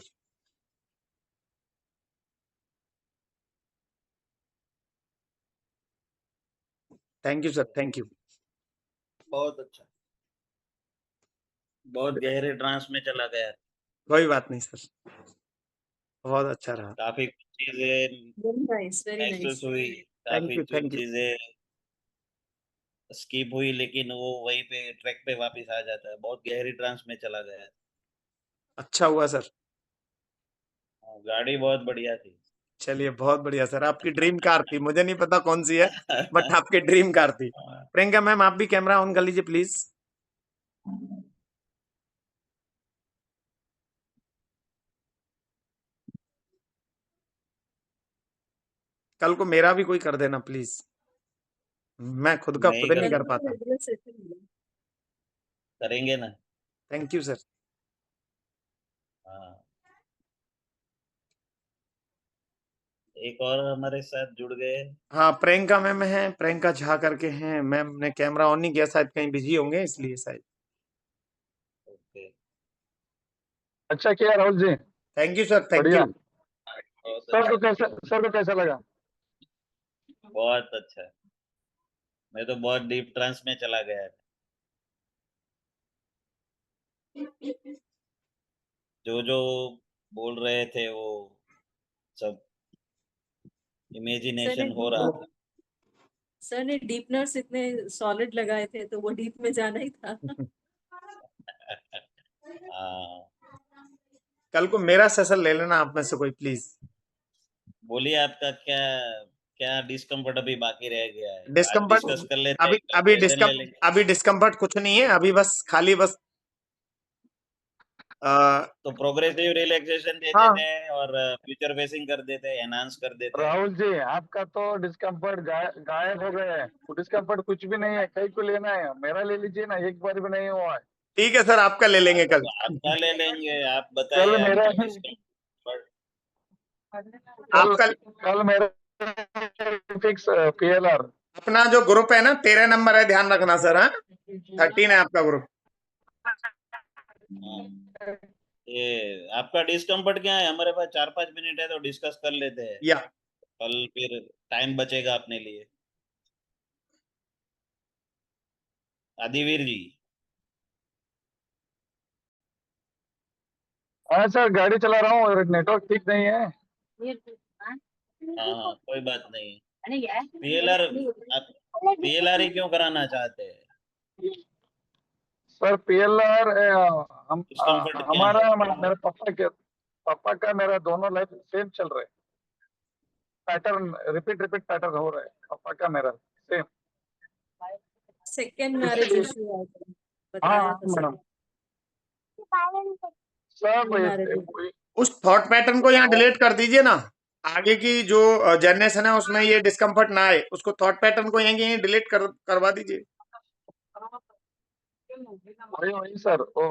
Thank you sir, thank you. बहुत अच्छा, बहुत गहरे ट्रांस में चला गया। कोई बात नहीं सर, बहुत अच्छा रहा। काफी चीजें वेरी नाइस, वेरी महसूस नाइस। हुई, थैंक काफी यू, थैंक यू। चीजें स्किप हुई, लेकिन वो वहीं पे ट्रैक पे वापस आ जाता है। बहुत गहरी ट्रांस में चला गया। अच्छा हुआ सर। गाड़ी बहुत बढ़िया थी। चलिए बहुत बढ़िया सर। आपकी ड्रीम कार थी, मुझे नहीं पता कौन सी है, बट आपकी ड्रीम कार थी। प्रियंका मैम आप भी कैमरा ऑन कर लीजिए प्लीज। कल को मेरा भी कोई कर देना प्लीज, मैं खुद का नहीं खुद नहीं कर कर पाता। रेगुलर सेशन करेंगे ना। Thank you sir. हाँ, एक और हमारे साथ जुड़ गए। हाँ प्रियंका मैम है, प्रियंका झा करके हैं। मैम ने कैमरा ऑन नहीं किया, शायद कहीं बिजी होंगे इसलिए शायद। ओके, अच्छा किया Rahul ji, thank you sir, thank बढ़िया। यू। बहुत सर को कैसा लगा? बहुत अच्छा। मैं तो बहुत डीप ट्रांस में चला गया। जो जो बोल रहे थे वो सब इमेजिनेशन हो रहा था। सर ने डीपनर्स इतने सॉलिड लगाए थे, तो वो डीप में जाना ही था। हाँ, कल को मेरा सेशन ले लेना आप में से कोई प्लीज। बोलिए आपका क्या क्या डिस्कम्फर्ट अभी बाकी रह गया है? आज डिस्कम्फर्ट डिस्कस कर लेते हैं, अभी सेशन ले लेंगे। अभी डिस्कम्फर्ट कुछ नहीं है, अभी बस खाली बस तो प्रोग्रेसिव रिलैक्सेशन दे हाँ। देते हैं और फ्यूचर फेसिंग कर देते हैं, एनहांस कर देते हैं। राहुल जी आपका तो डिस्कम्फर्ट गायब हो गया है। डिस्कम्फर्ट कुछ भी नहीं है, कहीं को लेना है। मेरा ले लीजिए ना, एक बार भी नहीं हुआ है। ठीक है सर, आपका ले लेंगे कल। आपका ले लेंगे, आप बताइए कल मेरा आपका डिस्कम्फर्ट। कल मेरा फिक्स PLR। अपना जो ग्रुप है ना 13 नंबर है, ध्यान रखना सर। हाँ 13 है आपका ग्रुप। ये आपका डिस्कम्फर्ट क्या है? हमारे पास 4-5 मिनट है तो डिस्कस कर लेते हैं। या कल फिर टाइम बचेगा अपने लिए। आदिवीर जी। हाँ सर, गाड़ी चला रहा हूँ, नेटवर्क ठीक नहीं है। हाँ, कोई बात नहीं। PLR आप PLR ही क्यों कराना चाहते हैं? सर PLR डिस्कम्फर्ट क्या हमारा है? मेरे पापा का मेरा दोनों लाइफ सेम चल रहा है। पैटर्न रिपीट पैटर्न हो रहा है, पापा का मेरा सेम। सेकेंड मैरिज इशू हाँ बताया था सर। मैडम। सर उस थॉट पैटर्न को यहाँ डिलीट कर दीजिए ना। आगे की जो जनरेशन है उसमें ये डिस्कम्फर्ट ना आए, उसको थॉट पैटर्न को यहीं डिलीट करवा दीजिए। वही सर, वो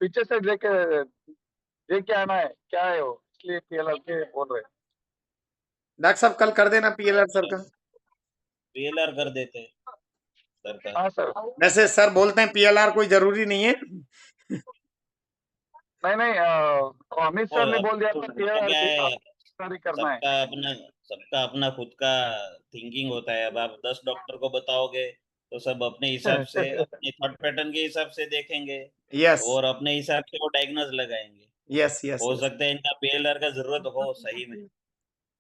पीछे से लेके आना है, क्या है वो, इसलिए PLR के बोल रहे हैं। डॉक्टर साहब कल कर देना PLR सर का। PLR कर देते हैं सर का। हाँ सर। वैसे सर बोलते हैं PLR कोई जरूरी नहीं है। नहीं अमित सर ने बोल दिया था क्या है, PLR करना है। सबका अपना खुद का थिंकिंग होता है। अब आप 10 डॉक्टर को बताओगे तो सब अपने हिसाब से, अपने थॉट पैटर्न के हिसाब से देखेंगे यस, और अपने हिसाब से वो डायग्नोज लगाएंगे। यस यस हो यस। सकता है इनका पीएलआर का जरूरत हो सही में, हाँ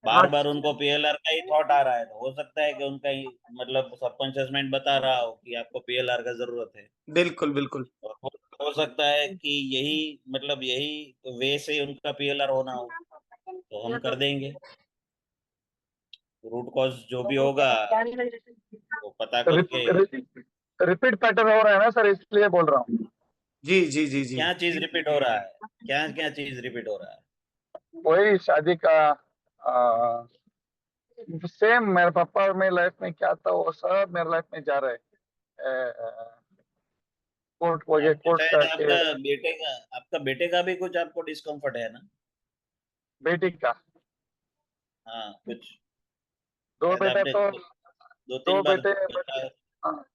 बार बार उनको पीएलआर का ही थॉट आ रहा है, तो हो सकता है कि उनका ही मतलब सबकॉन्शियस माइंड बता रहा हो कि आपको पीएलआर का जरूरत है। बिल्कुल बिल्कुल। और हो सकता है कि यही मतलब यही वे से उनका पीएलआर होना हो, तो हम कर देंगे। रूट कॉज जो भी होगा वो पता करके। रिपीट पैटर्न हो रहा है ना सर, इसलिए बोल रहा हूँ। जी जी जी जी। क्या चीज रिपीट हो रहा है, क्या क्या चीज रिपीट हो रहा है? वही शादी का सेम मेरे पापा और मेरे लाइफ में क्या था वो सब मेरे लाइफ में जा रहा है। कोर्ट वगैरह आपके कोर्ट शायद के आपका बेटे का भी कुछ आपको डिस्कम्फर्ट है ना? बेटी का हाँ कुछ, दो शायद बेटा आपने तो दो दो तीन बार बेटे बताया। हाँ,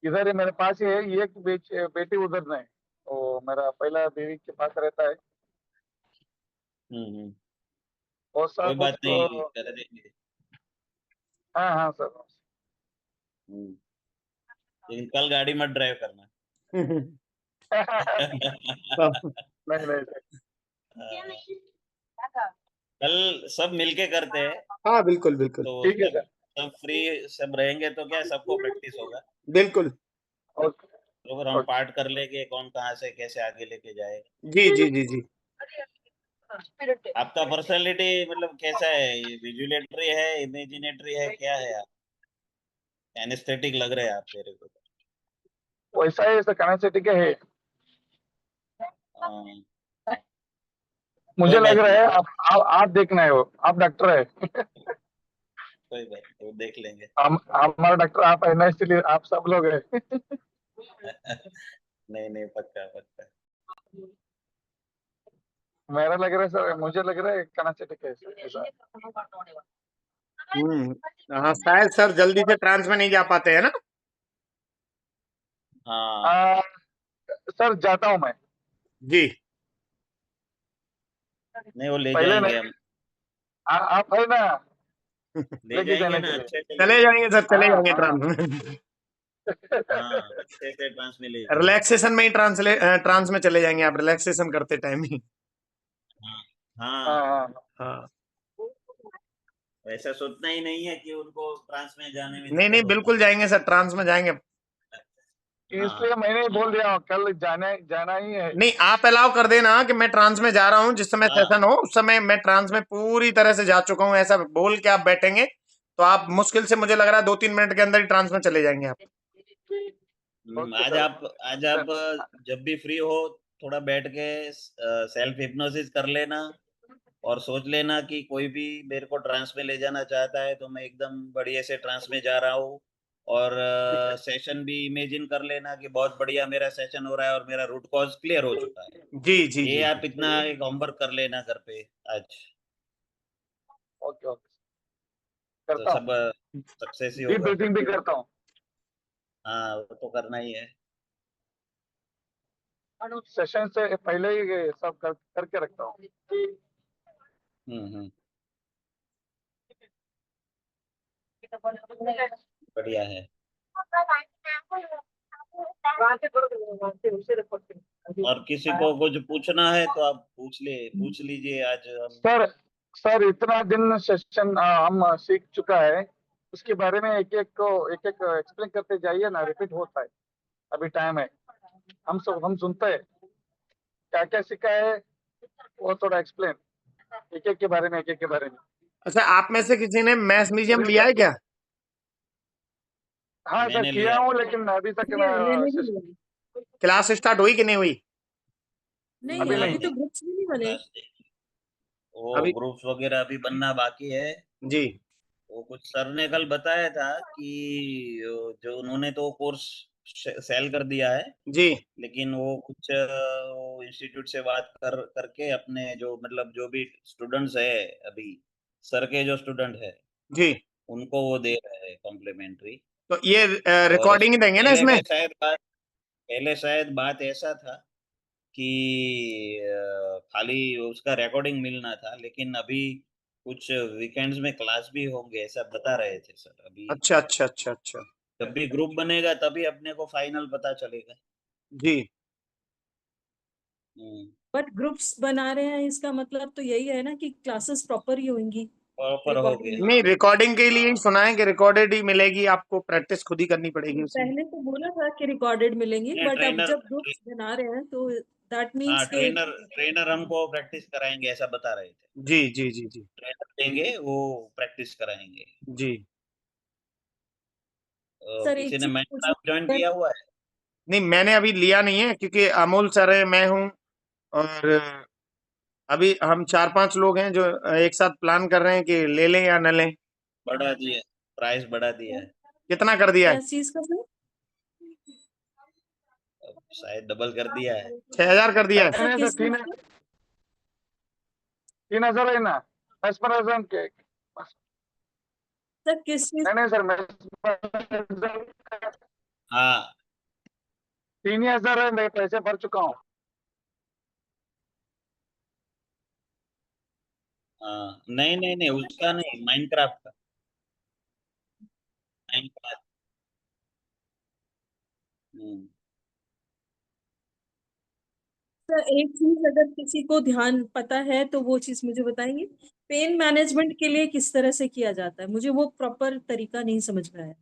इधर ही मेरे पास ही है, एक बेटी उधर नहीं, वो मेरा पहला बीवी के पास रहता है। हम्म। वो कोई सब बात उसको। नहीं, कर देंगे। हाँ हाँ सर। हम्म, लेकिन कल गाड़ी मत ड्राइव करना। नहीं नहीं सर। कल सब मिलके करते हैं, हाँ बिल्कुल बिल्कुल तो ठीक है सब सर। सब फ्री सब रहेंगे तो क्या सबको प्रैक्टिस होगा। बिल्कुल। ओके तो फिर हम ओके। पार्ट कर लेंगे कौन कहाँ से कैसे आगे लेके जाएगा। जी जी जी जी। आपका पर्सनालिटी मतलब कैसा है, विजुलेटरी है, इमेजिनेटरी है, क्या है आप? एनेस्थेटिक लग रहे हैं आप मेरे को। वैसा ही सर, कनेक्टिविटी के है। हाँ, कोई मुझे लग बात रहा नहीं, है आप देखना है, वो आप डॉक्टर है। कोई बात नहीं, वो देख लेंगे। हम हमारा डॉक्टर आप है ना, इसलिए आप सब लोग है। नहीं नहीं, पक्का पक्का। मेरा लग रहा है सर, मुझे लग रहा है कनेक्टिविटी है सर, ऐसा। हाँ शायद सर जल्दी से ट्रांस में नहीं जा पाते हैं ना। हाँ आ, सर जाता हूँ मैं। जी। नहीं, वो ले पहले जाएंगे नहीं, हम, आप है ना, ले लेके जाएंगे जाने ना, के लिए। अच्छे से ले चले जाएंगे जाएंगे। सर, चले हाँ जाएंगे हाँ। ट्रांस में। हाँ, अच्छे से ट्रांस में ले जाएंगे। रिलैक्सेशन में ही ट्रांस में चले जाएंगे आप, रिलैक्सेशन करते टाइम ही। हाँ हाँ हाँ, हाँ। हाँ। वैसा सोचना ही नहीं है कि उनको ट्रांस में जाने में नहीं नहीं दिक्कत होता बिल्कुल जाएंगे सर, ट्रांस में जाएंगे। है। इसलिए हाँ मैंने बोल दिया कल जाना ही है। नहीं आप अलाउ कर देना कि मैं ट्रांस में जा रहा हूँ, जिस समय हाँ सेशन हो उस समय मैं ट्रांस में पूरी तरह से जा चुका हूँ, ऐसा बोल के आप बैठेंगे तो आप मुश्किल से, मुझे लग रहा है 2-3 मिनट के अंदर ही ट्रांस में चले जाएंगे आप। Okay sir. आज आप जब भी फ्री हो थोड़ा बैठ के सेल्फ हिप्नोसिस कर लेना और सोच लेना कि कोई भी मेरे को ट्रांस में ले जाना चाहता है तो मैं एकदम बढ़िया से ट्रांस में जा रहा हूँ। और सेशन भी इमेजिन कर लेना कि बहुत बढ़िया मेरा सेशन हो रहा है और मेरा रूट कॉज क्लियर हो चुका है। जी जी ये जी। आप इतना एक होमवर्क कर लेना घर पे आज, ओके ओके तो करता हूँ। सब सक्सेस ही डीप होगा। ब्रीथिंग भी करता हूँ। हाँ, वो तो करना ही है। सेशन से पहले ही ये सब करके रखता हूँ। हम्म, बढ़िया है। और किसी को कुछ पूछना है तो आप पूछ लीजिए आज हम। सर सर इतना दिन सेशन हम सीख चुका है, उसके बारे में एक एक एक्सप्लेन करते जाइए ना, रिपीट होता है। अभी टाइम है, हम सुनते हैं क्या क्या सीखा है, वो थोड़ा एक्सप्लेन एक एक के बारे में, एक एक के बारे में। अच्छा, आप में से किसी ने मैथ म्यूजियम लिया है क्या? हाँ सर मैंने किया लिया। हूँ, लेकिन अभी तक मैंने भी लिया। क्लास स्टार्ट हुई कि नहीं हुई? नहीं अभी अभी नहीं। तो ग्रुप्स भी नहीं बने। वो अभी ग्रुप्स वगैरह अभी बनना बाकी है। जी वो कुछ सर ने कल बताया था कि जो उन्होंने तो कोर्स सेल कर दिया है, जी लेकिन वो कुछ वो इंस्टीट्यूट से बात करके अपने जो मतलब जो भी स्टूडेंट्स है अभी, सर के जो स्टूडेंट है जी। उनको वो दे रहे हैं कॉम्प्लीमेंट्री। तो ये और रिकॉर्डिंग ही देंगे ना इसमें? पहले शायद बात ऐसा था कि खाली उसका रिकॉर्डिंग मिलना था, लेकिन अभी कुछ वीकेंड्स में क्लास भी होंगे ऐसा बता रहे थे सर अभी। अच्छा अच्छा अच्छा अच्छा। जब भी ग्रुप बनेगा तभी अपने को फाइनल पता चलेगा। जी। बट ग्रुप्स बना रहे हैं, इसका मतलब तो यही है ना कि क्लासेस प्रॉपर ही होंगी, प्रॉपर हो रिकॉर्डिंग गए। नहीं, रिकॉर्डिंग के लिए ही सुना है कि रिकॉर्डेड ही मिलेगी, आपको प्रैक्टिस खुद ही करनी पड़ेगी उसमें। पहले तो बोला था कि रिकॉर्डेड मिलेंगी, बट अब ट्रेनर, जब ग्रुप्स बना रहे हैं तो दैट हाँ मीन्स के ट्रेनर हमको प्रैक्टिस कराएंगे ऐसा बता रहे थे। जी जी जी जी ट्रेनर देंगे, वो प्रैक्टिस कराएंगे। जी। सर एक किसी ने चीज माइनक्राफ्ट ज्वाइन पूछनी किया हुआ है? नहीं, मैंने अभी लिया नहीं है क्योंकि अमोल सर है, मैं हूँ, और अभी हम 4-5 लोग हैं जो एक साथ प्लान कर रहे हैं कि ले लें या न लें। बढ़ा दिया, प्राइस बढ़ा दिया है, कितना कर दिया है? क्या चीज का सर? शायद डबल कर दिया है। 6,000 कर दिया है। सर नहीं सर, किस चीज का? 3,000 है ना, मेस्मरिज्म के। सर किस चीज? नहीं सर, मेस्मरिज्म हाँ 3,000 है, मैं पैसे भर चुका हूँ। हाँ, नहीं नहीं नहीं, उसका नहीं, माइनक्राफ्ट का। माइनक्राफ्ट। सर एक चीज अगर किसी को ध्यान पता है तो वो चीज मुझे बताएंगे, पेन मैनेजमेंट के लिए किस तरह से किया जाता है, मुझे वो प्रॉपर तरीका नहीं समझ में आया।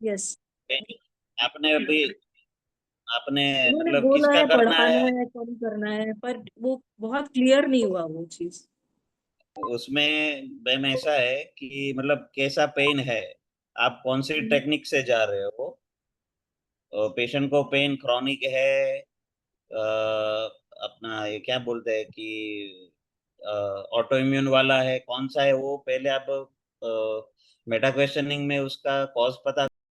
यस, आपने अभी, आपने उन्होंने मतलब बोला किसका है करना बढ़ाना है? है, कम करना है, पर वो बहुत क्लियर नहीं हुआ वो चीज। उसमें मैम ऐसा है कि मतलब कैसा पेन है, आप कौन सी टेक्निक से जा रहे हो। पेशेंट को पेन क्रॉनिक है, अपना ये क्या बोलते हैं कि ऑटो इम्यून वाला है, कौन सा है वो पहले आप मेटा क्वेश्चनिंग में उसका कॉज पता